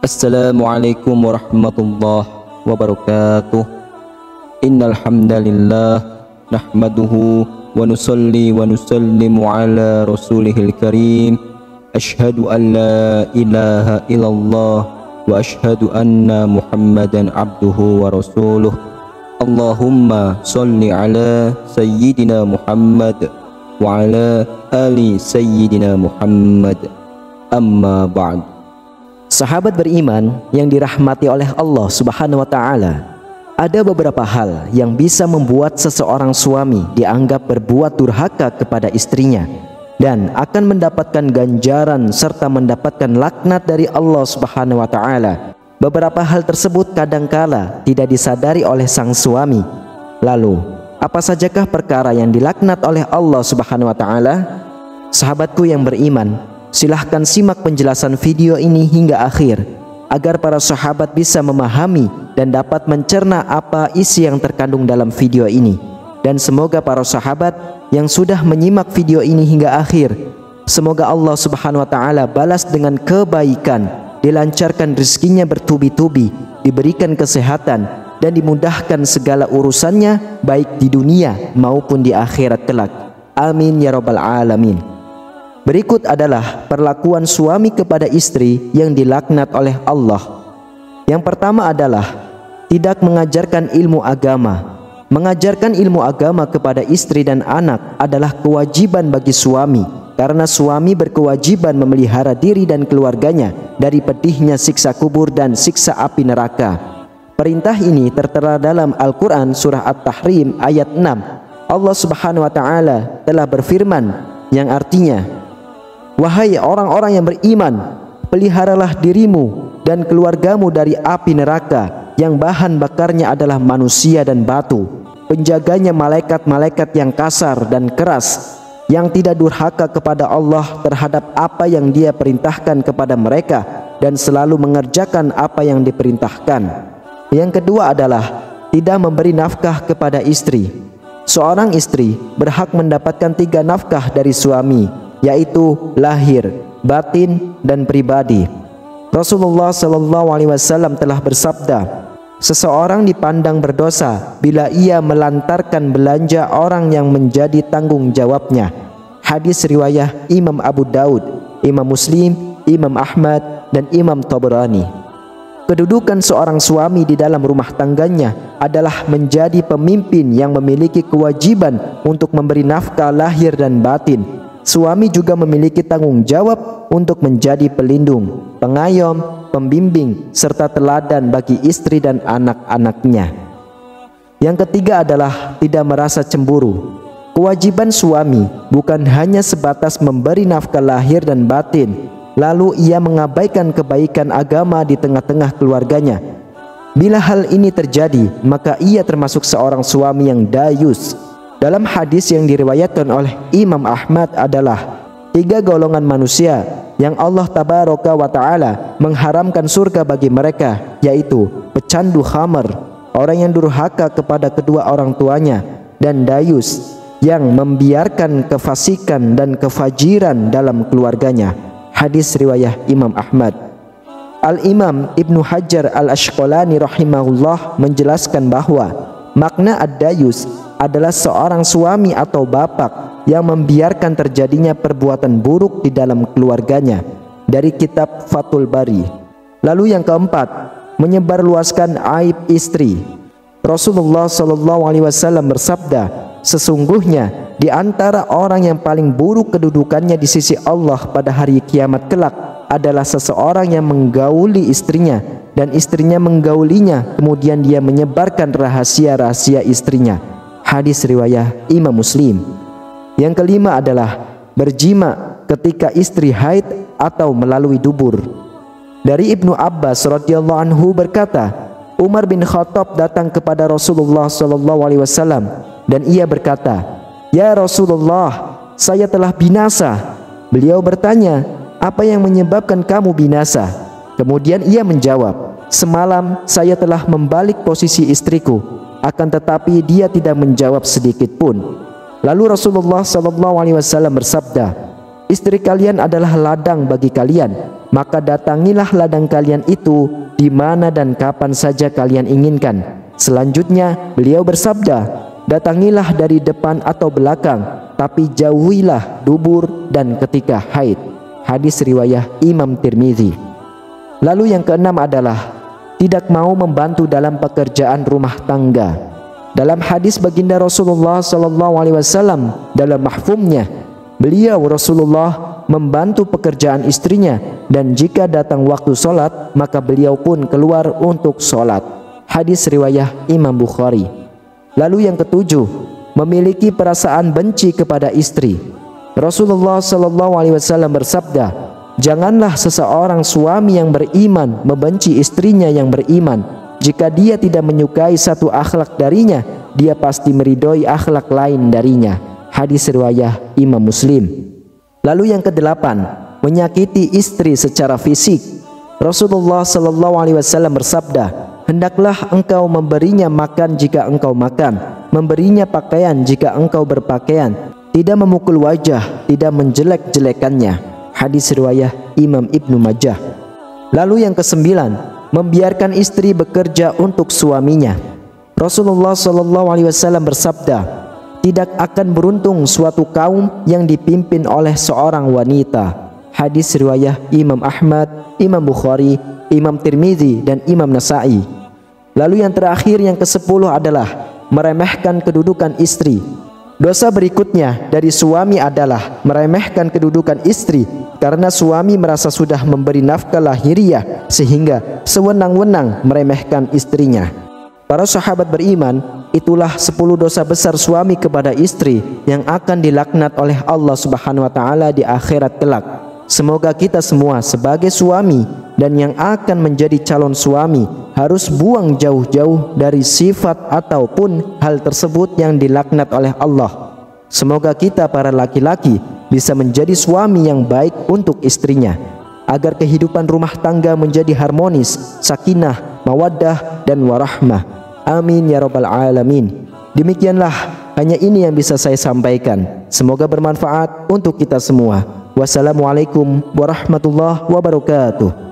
Assalamualaikum warahmatullahi wabarakatuh. Innal hamdalillah nahmaduhu wa nusalli wa nusallimu ala rasulihil karim. Ashhadu an la ilaha illallah wa ashhadu anna Muhammadan abduhu wa rasuluh. Allahumma salli ala sayyidina Muhammad wa ala ali sayyidina Muhammad. Amma ba'd. Sahabat beriman yang dirahmati oleh Allah Subhanahu wa taala, ada beberapa hal yang bisa membuat seseorang suami dianggap berbuat durhaka kepada istrinya dan akan mendapatkan ganjaran serta mendapatkan laknat dari Allah Subhanahu wa taala. Beberapa hal tersebut kadangkala tidak disadari oleh sang suami. Lalu, apa sajakah perkara yang dilaknat oleh Allah Subhanahu wa taala? Sahabatku yang beriman, silahkan simak penjelasan video ini hingga akhir agar para sahabat bisa memahami dan dapat mencerna apa isi yang terkandung dalam video ini. Dan semoga para sahabat yang sudah menyimak video ini hingga akhir, semoga Allah Subhanahu wa taala balas dengan kebaikan, dilancarkan rezekinya bertubi-tubi, diberikan kesehatan dan dimudahkan segala urusannya baik di dunia maupun di akhirat kelak. Amin ya rabbal alamin. Berikut adalah perlakuan suami kepada istri yang dilaknat oleh Allah. Yang pertama adalah tidak mengajarkan ilmu agama. Mengajarkan ilmu agama kepada istri dan anak adalah kewajiban bagi suami, karena suami berkewajiban memelihara diri dan keluarganya dari pedihnya siksa kubur dan siksa api neraka. Perintah ini tertera dalam Al-Quran surah At-Tahrim ayat 6. Allah Subhanahu wa taala telah berfirman yang artinya, wahai orang-orang yang beriman, peliharalah dirimu dan keluargamu dari api neraka yang bahan bakarnya adalah manusia dan batu. Penjaganya malaikat-malaikat yang kasar dan keras, yang tidak durhaka kepada Allah terhadap apa yang Dia perintahkan kepada mereka dan selalu mengerjakan apa yang diperintahkan. Yang kedua adalah tidak memberi nafkah kepada istri. Seorang istri berhak mendapatkan 3 nafkah dari suami, yaitu lahir, batin, dan pribadi. Rasulullah SAW telah bersabda, seseorang dipandang berdosa bila ia melantarkan belanja orang yang menjadi tanggung jawabnya. Hadis riwayat Imam Abu Daud, Imam Muslim, Imam Ahmad, dan Imam Tabrani. Kedudukan seorang suami di dalam rumah tangganya adalah menjadi pemimpin yang memiliki kewajiban untuk memberi nafkah lahir dan batin. Suami juga memiliki tanggung jawab untuk menjadi pelindung, pengayom, pembimbing, serta teladan bagi istri dan anak-anaknya. Yang ketiga adalah tidak merasa cemburu. Kewajiban suami bukan hanya sebatas memberi nafkah lahir dan batin, lalu ia mengabaikan kebaikan agama di tengah-tengah keluarganya. Bila hal ini terjadi, maka ia termasuk seorang suami yang dayus. Dalam hadis yang diriwayatkan oleh Imam Ahmad adalah 3 golongan manusia yang Allah Tabaraka wa ta'ala mengharamkan surga bagi mereka, yaitu pecandu khamar, orang yang durhaka kepada kedua orang tuanya, dan dayus yang membiarkan kefasikan dan kefajiran dalam keluarganya. Hadis riwayat Imam Ahmad. Al-Imam Ibnu Hajar Al-Asqalani rahimahullah menjelaskan bahwa makna ad-dayus adalah seorang suami atau bapak yang membiarkan terjadinya perbuatan buruk di dalam keluarganya, dari kitab Fathul Bari. Lalu yang keempat, menyebarluaskan aib istri. Rasulullah SAW bersabda, sesungguhnya di antara orang yang paling buruk kedudukannya di sisi Allah pada hari kiamat kelak adalah seseorang yang menggauli istrinya dan istrinya menggaulinya, kemudian dia menyebarkan rahasia-rahasia istrinya. Hadis riwayat Imam Muslim. Yang kelima adalah berjima ketika istri haid atau melalui dubur. Dari Ibnu Abbas radhiyallahu anhu berkata, Umar bin Khattab datang kepada Rasulullah SAW dan ia berkata, ya Rasulullah, saya telah binasa. Beliau bertanya, apa yang menyebabkan kamu binasa? Kemudian ia menjawab, semalam saya telah membalik posisi istriku, akan tetapi dia tidak menjawab sedikit pun. Lalu Rasulullah SAW bersabda, istri kalian adalah ladang bagi kalian, maka datangilah ladang kalian itu di mana dan kapan saja kalian inginkan. Selanjutnya beliau bersabda, datangilah dari depan atau belakang, tapi jauhilah dubur dan ketika haid. Hadis riwayat Imam Tirmizi. Lalu yang keenam adalah tidak mau membantu dalam pekerjaan rumah tangga. Dalam hadis baginda Rasulullah SAW dalam mahfumnya, beliau Rasulullah membantu pekerjaan istrinya, dan jika datang waktu sholat maka beliau pun keluar untuk sholat. Hadis riwayat Imam Bukhari. Lalu yang ketujuh, memiliki perasaan benci kepada istri. Rasulullah SAW bersabda, janganlah seseorang suami yang beriman membenci istrinya yang beriman. Jika dia tidak menyukai satu akhlak darinya, dia pasti meridhoi akhlak lain darinya. Hadis riwayat Imam Muslim. Lalu yang kedelapan, menyakiti istri secara fisik. Rasulullah SAW bersabda, hendaklah engkau memberinya makan jika engkau makan, memberinya pakaian jika engkau berpakaian, tidak memukul wajah, tidak menjelek-jelekannya. Hadis riwayat Imam Ibnu Majah. Lalu yang kesembilan, membiarkan istri bekerja untuk suaminya. Rasulullah SAW bersabda, tidak akan beruntung suatu kaum yang dipimpin oleh seorang wanita. Hadis riwayat Imam Ahmad, Imam Bukhari, Imam Tirmizi, dan Imam Nasa'i. Lalu yang terakhir, yang ke-10 adalah meremehkan kedudukan istri. Dosa berikutnya dari suami adalah meremehkan kedudukan istri, karena suami merasa sudah memberi nafkah lahiriah sehingga sewenang-wenang meremehkan istrinya. Para sahabat beriman, itulah 10 dosa besar suami kepada istri yang akan dilaknat oleh Allah Subhanahu wa taala di akhirat kelak. Semoga kita semua sebagai suami dan yang akan menjadi calon suami harus buang jauh-jauh dari sifat ataupun hal tersebut yang dilaknat oleh Allah. Semoga kita para laki-laki bisa menjadi suami yang baik untuk istrinya, agar kehidupan rumah tangga menjadi harmonis, sakinah, mawaddah, dan warahmah. Amin ya rabbal alamin. Demikianlah, hanya ini yang bisa saya sampaikan. Semoga bermanfaat untuk kita semua. Wassalamualaikum warahmatullahi wabarakatuh.